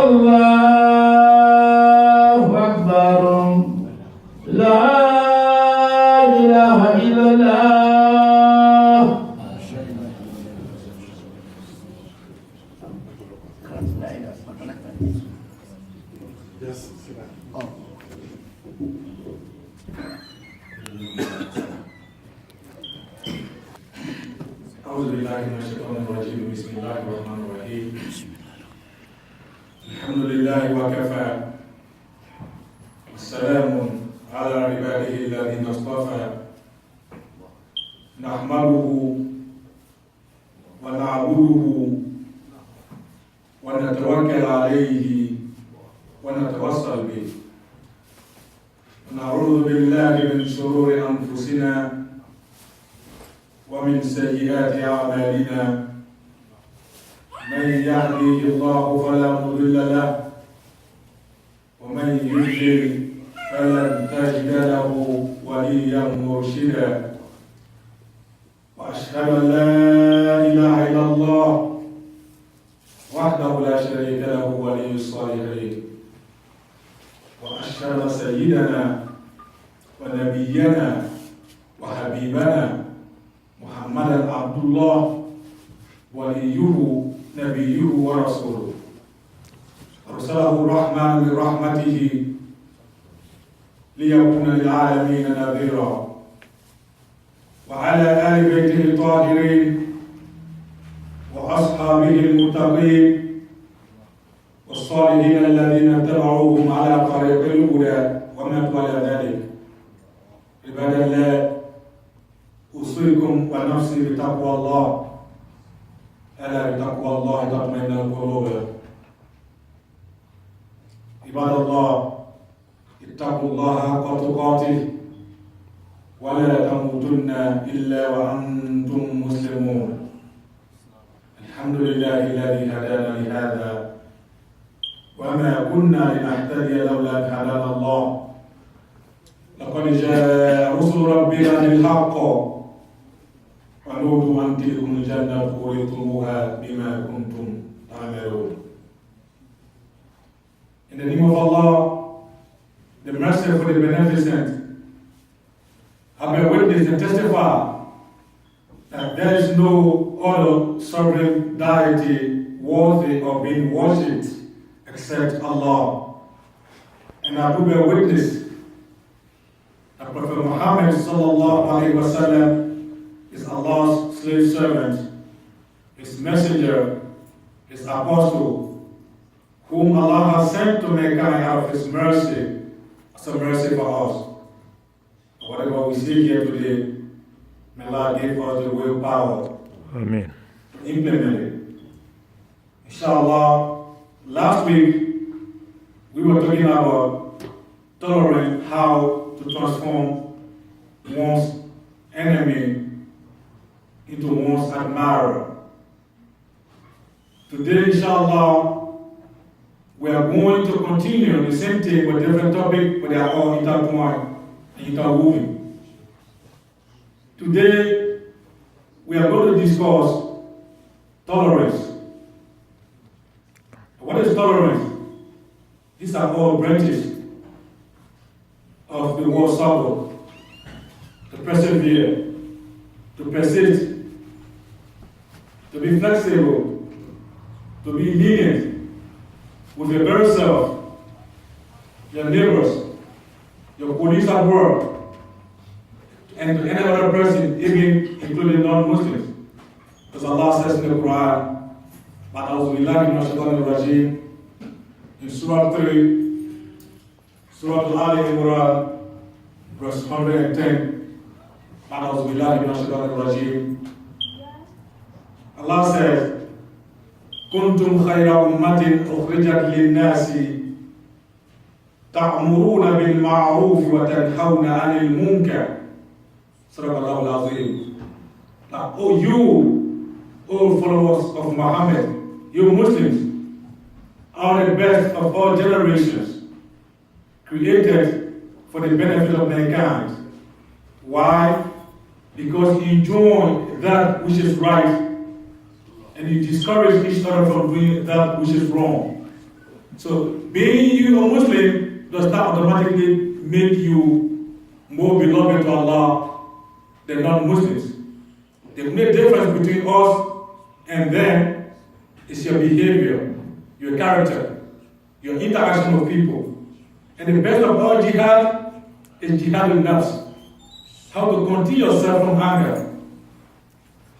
الله أكبر لا إله إلا الله. أعوذ بالله من الشيطان الرجيم. بسم الله الرحمن الرحيم. الحمد لله وكفى والسلام على عباده الذين اصطفى نحمده ونعبده ونتوكل عليه ونتوسل به ونعوذ بالله من شرور أنفسنا ومن سيئات أعمالنا. من يهديه الله فلا مضل له ومن يضلل فلن تجد له وليا مرشدا. وأشهد أن لا إله إلا الله وحده لا شريك له ولي الصالحين. وأشهد سيدنا ونبينا وحبيبنا محمدا عبد الله وليه نبيه ورسوله أرسله الرحمن برحمته ليكون للعالمين نذيرا. وعلى آل بيته الطاهرين وأصحابه المتقين والصالحين الذين اتبعوهم على طريق الهدى وماتوا على ذلك. عباد الله، أوصيكم ونفسي بتقوى الله. ألا بتقوى الله تطمئن القلوب. عباد الله، اتقوا الله حق تقاته ولا تموتن إلا وأنتم مسلمون. الحمد لله الذي هدانا لهذا وما كنا لنهتدي لولا أن هدانا الله. لقد جاء رسل ربنا بالحق ونودوا أن تلكم الجنة أورثتموها بما كنتم تعملون. In the name of Allah, the merciful, the beneficent, I bear witness and testify that there is no other sovereign deity worthy of being worshipped except Allah. And I do bear witness that Prophet Muhammad sallallahu alaihi wasallam is Allah's slave servant, His messenger, His apostle, whom Allah has sent to mankind out of His mercy as a mercy for us. Whatever we see here today, may Allah give us the willpower Amen. to implement it. Inshallah, last week we were talking about tolerance, how to transform one's enemy into one's admirer. Today, inshallah, we are going to continue the same thing with different topics, but they are all intertwined and interwoven. Today, we are going to discuss tolerance. What is tolerance? These are all branches of the word sabr: to persevere, to persist, to be flexible, to be lenient with your very self, your neighbors, your colleagues at work, and to any other person, even including non-Muslims. Because Allah says in the Quran, in Surah 3, Surah Al-Imran, verse 110, Allah says, كنتم خير أمة أخرجت للناس تأمرون بالمعروف وتنهون عن المنكر. صدق الله العظيم. Now, oh you, all followers of Muhammad, you Muslims, are the best of all generations, created for the benefit of mankind. Why? Because you join that which is right and you discourage each other from doing that which is wrong. So being you a Muslim does not automatically make you more beloved to Allah than non-Muslims. The only difference between us and them is your behavior, your character, your interaction with people. And the best of all jihad is jihad al-nafs. How to control yourself from anger.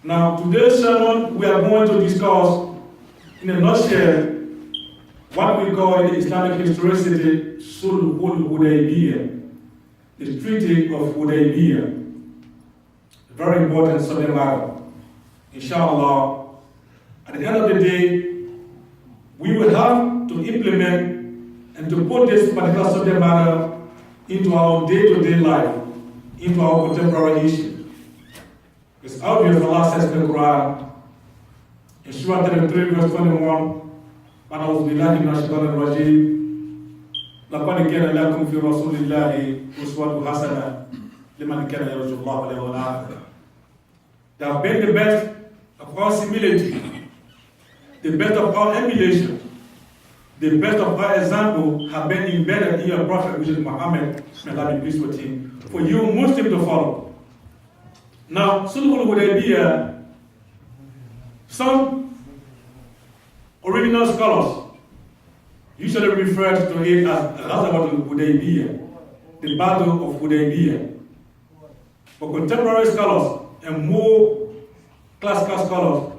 Now, today's sermon, we are going to discuss, in a nutshell, what we call in the Islamic historicity, Sulhul Hudaibiya, the Treaty of Hudaibiya. Very important subject matter. Inshallah, at the end of the day, we will have to implement and to put this particular subject matter into our day-to-day life, into our contemporary issue. It's obvious Allah says in the Quran, in Surah 33, verse 21, أعوذ بالله من الشيطان الرجيم لقد كان لكم في رسول الله أسوة حسنة لمن كان يرجو الله واليوم الآخر. They have been the best of all similitude, the best of all emulation, the best of all example have been embedded in your Prophet, which is Muhammad, may Allah be pleased with him, for you Muslims to follow. Now, Sulhul Hudaibiya, some original scholars usually refer to it as Ghazwatul Hudaibiya, the Battle of Hudaibiya. But contemporary scholars and more classical scholars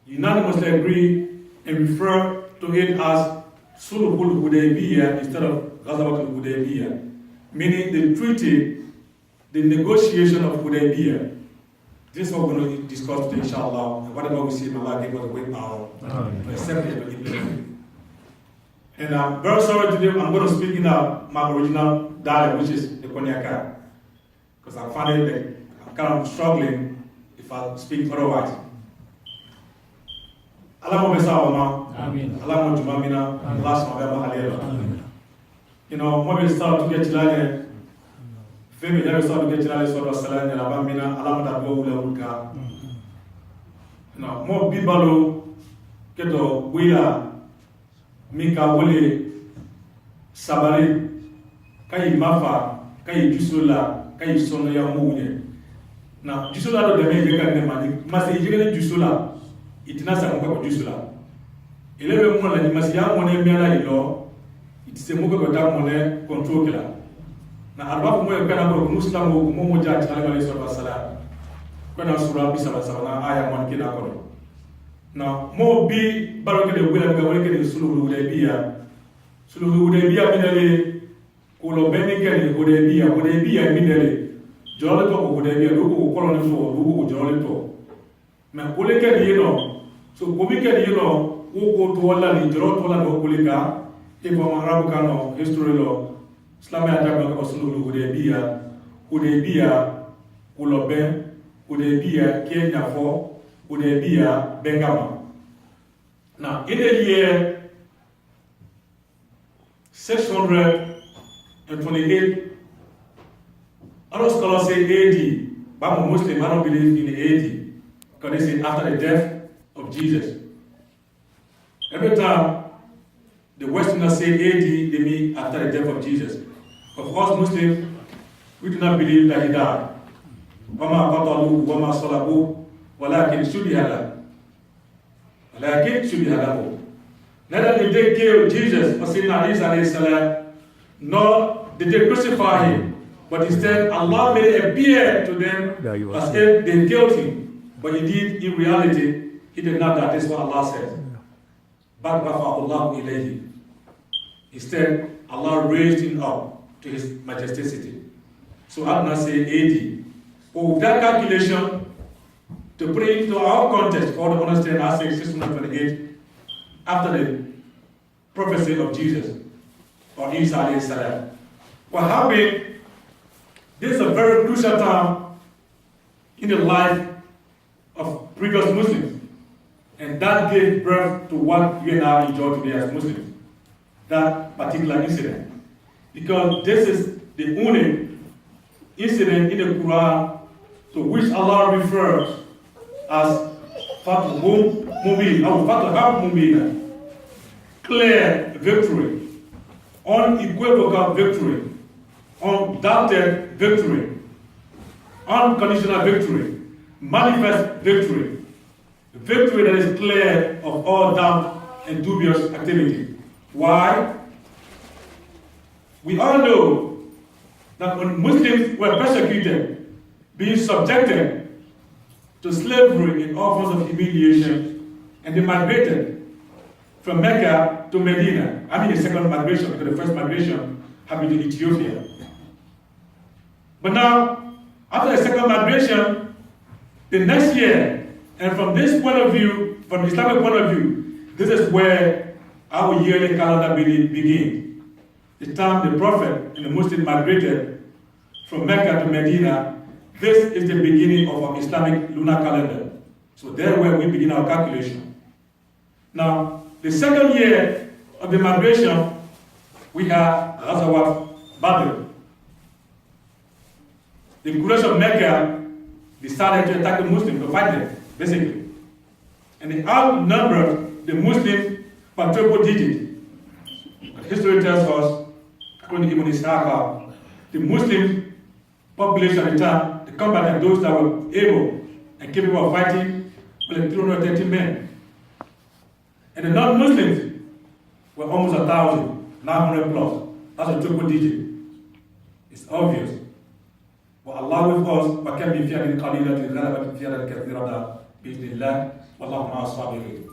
unanimously agree and refer to it as Sulhul Hudaibiya instead of Ghazwatul Hudaibiya, meaning the treaty, the negotiation of Hudaibiya. This is what we're going to discuss today, inshallah, and whatever we see in Allah, give us a way power to accept it and implement it. And I'm very sorry today, I'm going to speak in my original dialect, which is the Konyaka, because I find it that I'm kind of struggling if I speak otherwise. Allah mo besa wa Allah mo jumamina, Allah mo ba halelo. You know, mo be start to get chilane. Femi ya start to get chilane so sallallahu alaihi wasallam Allah mo da go wula ulka. You know, mo bibalo keto wila mika wole sabari kai mafa kai jusula kai sono ya muye. Na jusula do de me kan ne mani masi jigene jusula itina sa mo ko jusula ilebe mo la ni masi ya mo ne mi ala ilo itise mo ko ta mo ne control kila na arba mo e kana ko muslim mo ja ta ala sallallahu alaihi wasallam kana sura bi sallallahu na aya mo kina ko na mo bi baro ke de wala ga wala ke de sulhul hudaybiya minale ko lo beni ke de hudaybiya minale jole to ko hudaybiya do ko ko lo so do ko jole to me ko le ke de no so ko bi ke de no ko to wala ni joro to la do ko le ka e bo arabu kano history lo islam ya ta ko sulhul hudaybiya ko lo ben hudaybiya Kenya for Hudaibiya Bengama. Now, in the year 628, other scholars say AD, but I'm a Muslim, I don't believe in AD, because they say after the death of Jesus. Every time the Westerners say AD, they mean after the death of Jesus. Of course, Muslims, we do not believe that he died. وَمَا قَتَلُوا وَمَا صَلَبُوا ولكن شبه له. Neither did they kill Jesus or Sayyidina Isa alayhi salam, nor did they crucify him, but instead Allah made it appear to them as if they killed him. But indeed, in reality, he did not die. This is what Allah says. But rafa'allahu ilayhi. Instead, Allah raised him up to his majesticity. So I will not say AD. But with that calculation, to put it into our context, for to understand, I say 628 after the prophecy of Jesus or Isa alayhi salam. What happened? This is a very crucial time in the life of previous Muslims, and that gave birth to what you and I enjoy today as Muslims. That particular incident, because this is the only incident in the Quran to which Allah refers as Fatihum Mubin, or Fatiham Mubin. clear victory, unequivocal victory, undoubted victory, unconditional victory, manifest victory, victory that is clear of all doubt and dubious activity. Why? We all know that when Muslims were persecuted, being subjected to slavery in all forms of humiliation, and they migrated from Mecca to Medina. I mean the second migration, because the first migration happened in Ethiopia. But now, after the second migration, the next year, and from this point of view, from the Islamic point of view, this is where our yearly calendar begins. The time the Prophet and the Muslims migrated from Mecca to Medina, this is the beginning of our Islamic lunar calendar. So there where we begin our calculation. Now, the second year of the migration, we have Ghazawat Badr. The Quraysh of Mecca decided to attack the Muslims, to fight them, basically. And they outnumbered the Muslims by triple digit. But history tells us, according to Ibn Ishaq, the Muslim population at the time, the combatants, those that were able and capable of fighting, were like 330 men. And the non-Muslims were almost 1,000, 900 plus. That's a triple digit. It's obvious. But Allah with us, وَكَمْ مِنْ فِيَةٍ قَلِيلَةٍ غَلَبَتْ فِيَةً كَثِيرَةً بِإِذْنِ اللَّهِ وَاللَّهُ مَعَ الصَّابِرِينَ.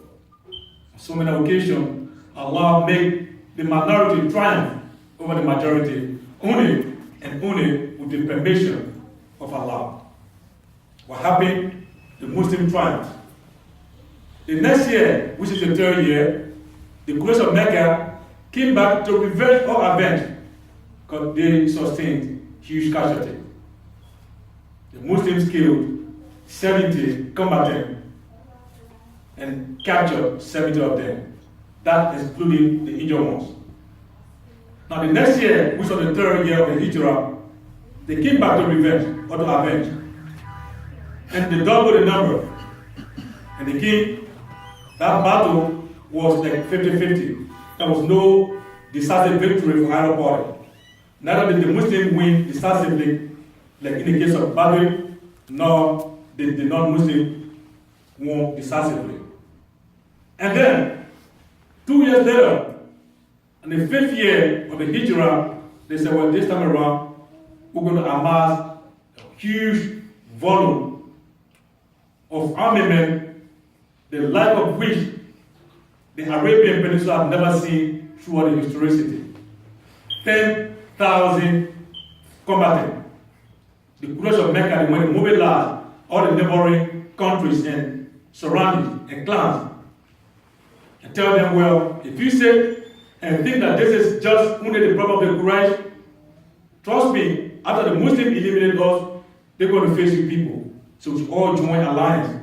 On so many occasions, Allah made the minority triumph over the majority, only and only with the permission of Allah. What happened? The Muslim triumphed. The next year, which is the third year, the Quraysh of Mecca came back to revenge or avenge, because they sustained huge casualties. The Muslims killed 70 combatants and captured 70 of them. That excluding the injured ones. Now the next year, which was the third year of the Hijrah, they came back to revenge or to avenge. And they doubled the number. And the king, that battle was like 50-50. There was no decisive victory for either party. Neither did the Muslim win decisively, like in the case of Badr, nor did the non-Muslim won decisively. And then, 2 years later, in the 5th year of the Hijrah, they said, well, this time around, we're going to amass a huge volume of armament, the like of which the Arabian Peninsula have never seen throughout the historicity. 10,000 combatants. The Quraysh of Mecca, they went to mobilize all the neighboring countries and surroundings and clans and tell them, well, if you say and think that this is just only the problem of the Quraysh, trust me, after the Muslims eliminate us, they're going to face you people. So we should all join alliance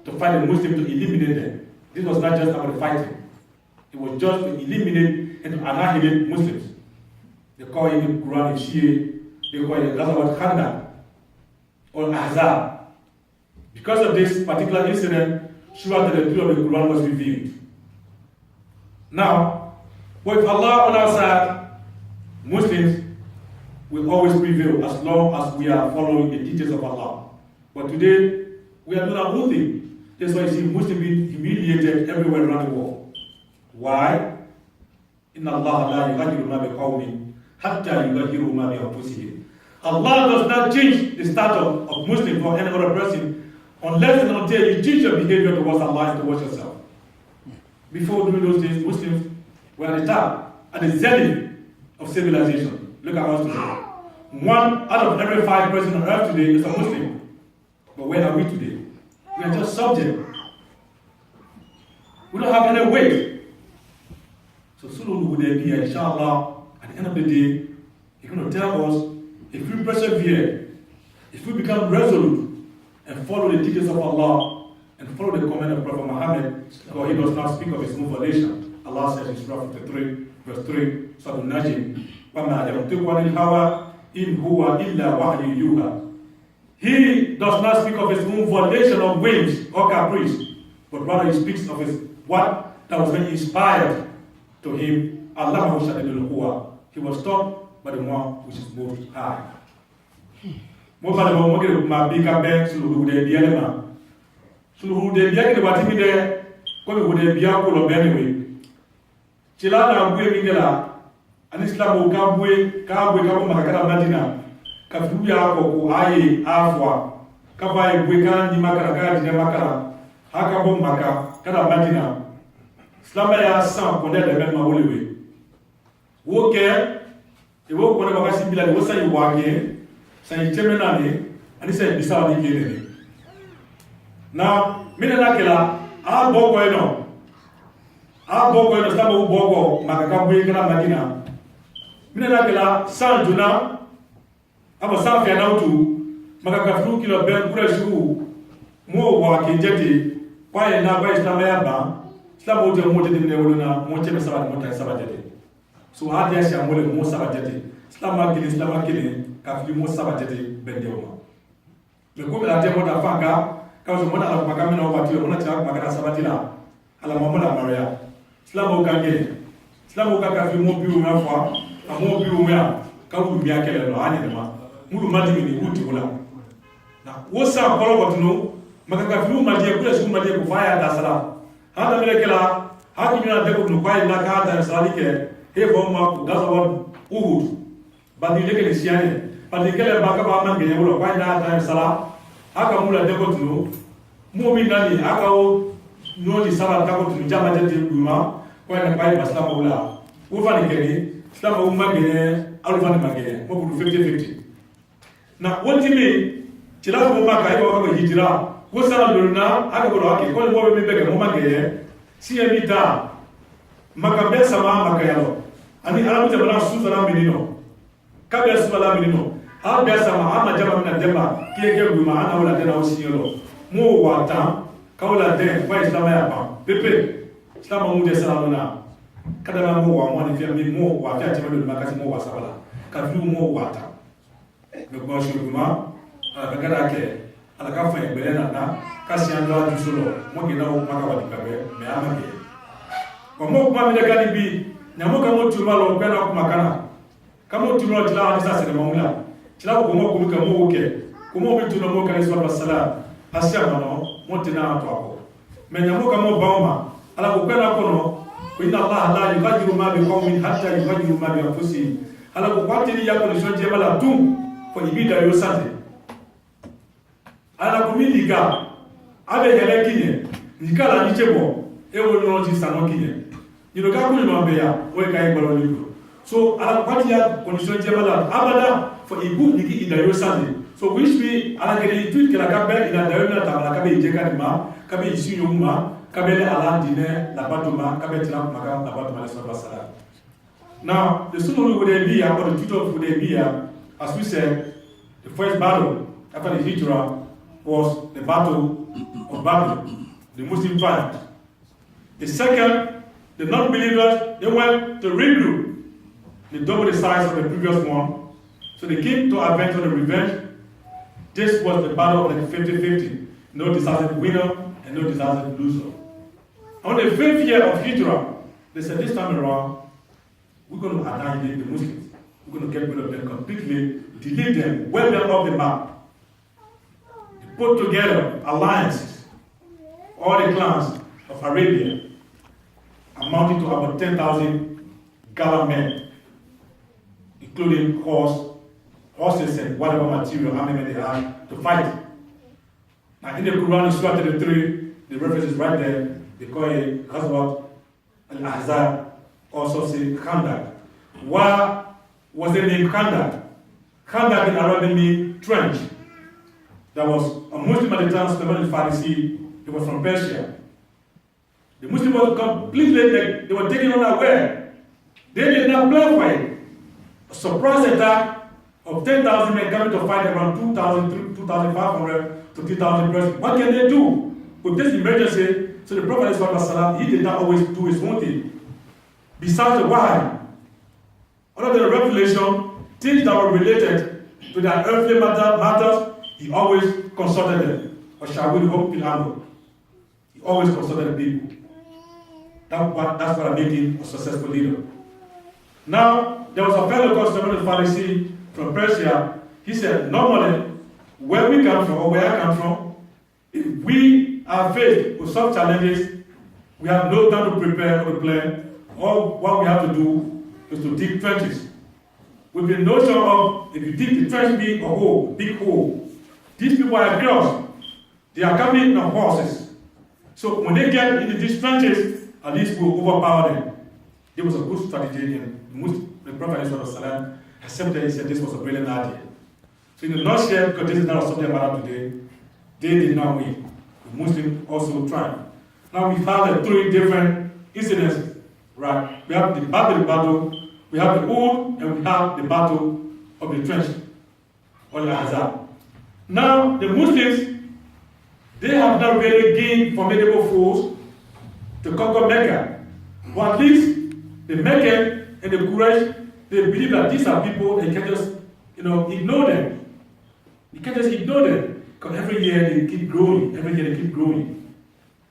to fight the Muslims to eliminate them. This was not just about fighting. It was just to eliminate and to annihilate Muslims. They call it in the Quran Shia, they call it Ghazawat Khandaq or Ahzab. Because of this particular incident, Surah 32 of the Quran was revealed. Now, with Allah on our side, Muslims will always prevail as long as we are following the teachings of Allah. But today, we are doing our own thing. That's why you see Muslims being humiliated everywhere around the world. Why? Inna Allah la yughayyiru ma biqawmin hatta yughayyiru ma bi anfusihim. Allah does not change the status of Muslim or any other person unless and until you change your behavior towards Allah and towards yourself. Before during those days, Muslims were at the top, at the zenith of civilization. Look at us today. 1 out of every 5 persons on earth today is a Muslim. But where are we today? We are just subject. We don't have any weight. So Sulul Hudaibiya, inshallah, at the end of the day, he's going to tell us, if we persevere, if we become resolute and follow the teachings of Allah and follow the command of Prophet Muhammad, because he does not speak of his own volition. Allah says in Surah 53, verse 3, Surah Al-Najm, وَمَا يَنْطِقُ عَنِ الْهَوَىٰ إِنْ هُوَ إِلَّا وَحْيٌ يُوحَىٰ. He does not speak of his own volition of whims or caprice, but rather he speaks of his what that was very inspired to him, Allah he was taught by the one which is most high. Mo ba mo ke ma bi ka be sulu Hudaibiya le ma. Sulu Hudaibiya ke ba ti mi de ko mi Hudaibiya ko lo be ni we. Chila na bue mi gela an Islam ka bue ka ko ma ka Madina. Ka fu ya ko ayi afwa. Ka ba e bue ka ni makara ka di makara. Haka bo maka ka Madina. Islam ya san ko de be ma wole we. Wo ke e wo ko ne ba ka sibila wo sa yi wa ke. Sai temenani ani sai bisa ni kene na mina na kila a boko eno sabu boko makaka buyi kana Madina mina na kila san juna aba san fi na utu makaka fru kilo ben kura shu mo wa kinjeti kwa na ba Islam ya ba sabu je mo te ne wolona mo te saba mo ta saba jete so hadi ya sha mo le mo saba jete Islam kile kafiri mo saba jete bendeoma me ko la temo da fanga ka so mona ala maka mena wati mona cha maka sabatila ala mamola maria Islam ka kafiri mo biu na fa amo biu ya ka wu biya kele no ani ma mulu madi ni uti wala na wosa kolo watuno maka kafiri mo madi kula su madi ko faya da sala hada mele kala hakimi na deko no kwa ina ka da salike he bomma ko gaza Uhud bandi leke le siane bandi kele baka ba man gene wala kwa ina da sala aka mula deko tuno mu'min nani aka o no di sala ka ko tuno jama jete buma kwa ina kwa islam wala ufa ni kene islam umma gene alfa ni magene mo bu 50-50 na wotimi tila ko maka ibo ko hijira ko sala lurna aka ko ake ko mo be be mo magene si emita maka be sama maka yalo ani alamu jabana suzara minino kabe sumala minino ha be sama ama jaba mina demba kiege guma ana wala tena osiyolo mo wata kawla de kwa islam ya ba pepe islam mu de sala na kada mo wa mo ni fi mo wa ta tebe makasi mo wa sabala ka fi mo wata be ko shuguma ala kada ke ala ka fa belena na kasi ando aju solo mo gina o maka wa dikabe me ama ke ko mo kwa mi de kali bi nyamo kamo tumalo kwena kumakana kamo tumalo tila hadisa sene maula tila ko mo kumika mo oke ko mo bitu no mo kan sallallahu alaihi wasallam asia mano mo tina to ako me nyamo kamo bauma ala ko kwena kono ko inna Allah la yughayyiru ma bi qaumin hatta yughayyiru ma bi anfusihim ala ko kwatini yako ni shonje mala tum ko ibida yo sante ala ko milika abe hele kinye nikala ni chebo ewo no ti sano kinye you know ka no be ya o ka e balo libro so ala kwati ya condition jemala abada for ibu niki idayo sande so which be ala kele tweet kala ka be ina dayo na tabala ka be jeka ni ma ka be isi yo ma ka be le ala dine la batuma ka be tira maka la batuma sallallahu alaihi wasallam now the Sulhu Hudaibiya or the Treaty of Hudaibiya, as we said, the first battle after the Hijrah was the battle of Babylon, the Muslim tribe. The second, the non-believers, they went to regroup. They double the size of the previous one. So they came to avenge on the revenge. This was the battle of the 50-50. No decisive winner and no decisive loser. On the 5th year of Hijrah, they said this time around, we're going to annihilate the Muslims. We're going to get rid of them completely, delete them, wipe them off the map. They put together alliances, all the clans of Arabia, amounting to about 10,000 gallant men, including horses and whatever material, armament they had to fight. Now in the Quran, in Surah 33, the reference is right there. They call it Ghazwat al-Ahzab, also say Khandak. Why was the name Khandak? Khandak in Arabic means trench. There was a Muslim at the time, Sulaiman al-Farisi. He was from Persia. The Muslims were completely, they were taken unaware. They did not plan for it. A surprise attack of 10,000 men coming to fight around 2,500 to 3,000 persons. What can they do? With this emergency, so the Prophet ﷺ, he did not always do his own thing. Besides the why, under the revelation, things that were related to their earthly matters, he always consulted them. Or shall we hope in He always consulted the people. That's what made him a successful leader. Now, there was a fellow called Simon the Pharisee from Persia. He said, normally, where we come from, or where I come from, if we are faced with some challenges, we have no time to prepare or to plan. All what we have to do is to dig trenches. With the notion of, if you dig the trench, be a hole, big hole. These people are girls. They are coming on horses. So when they get into these trenches, at least we'll overpower them. It was a good strategy, and the Prophet ﷺ accepted. He said this was a brilliant idea. So in the nutshell, because this is not a subject matter today, they did not win. The Muslims also tried. Now we have the three different incidents, right? We have the battle, we have the Uhud, and we have the battle of the trench, or the Ahzab. Now the Muslims, they have not really gained formidable force to conquer Mecca. But at least the Meccan and the Quraysh, they believe that these are people and you can just, ignore them. You can't just ignore them. Because every year they keep growing. Every year they keep growing.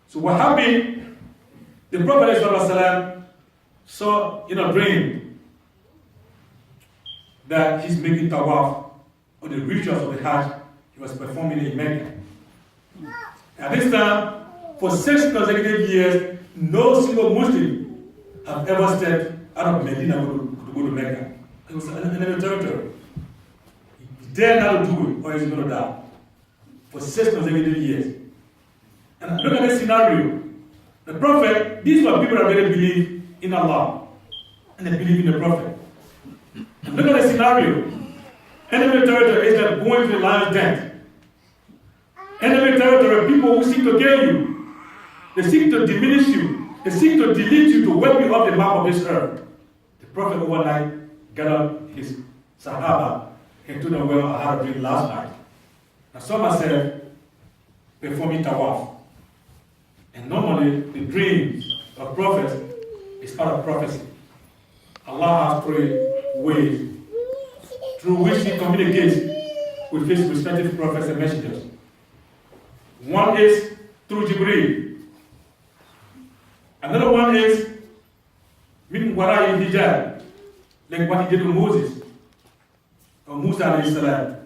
So what happened, the Prophet ﷺ saw in a dream that he's making tawaf, or the rituals of the Hajj he was performing in Mecca. At this time, for 6 consecutive years, no single Muslim have ever stepped out of Medina to go to Mecca. It was an enemy territory. He dared not to do it, or he's going to die. For 6 consecutive years. And look at this scenario. The Prophet, these were people that really believe in Allah. And they believe in the Prophet. And look at the scenario. Enemy territory is like going to the lion's den. Enemy territory, people who seek to kill you. They seek to diminish you. They seek to delete you, to wipe you off the map of this earth. The Prophet overnight gathered his Sahaba and told them, well, I had a dream last night. I saw myself performing tawaf. And normally, the dreams of prophets is part of prophecy. Allah has 3 ways through which He communicates with His respective prophets and messengers. One is through Jibreel. Another one is min wara'i hijab, like what He did with Moses, or Musa alayhi salam.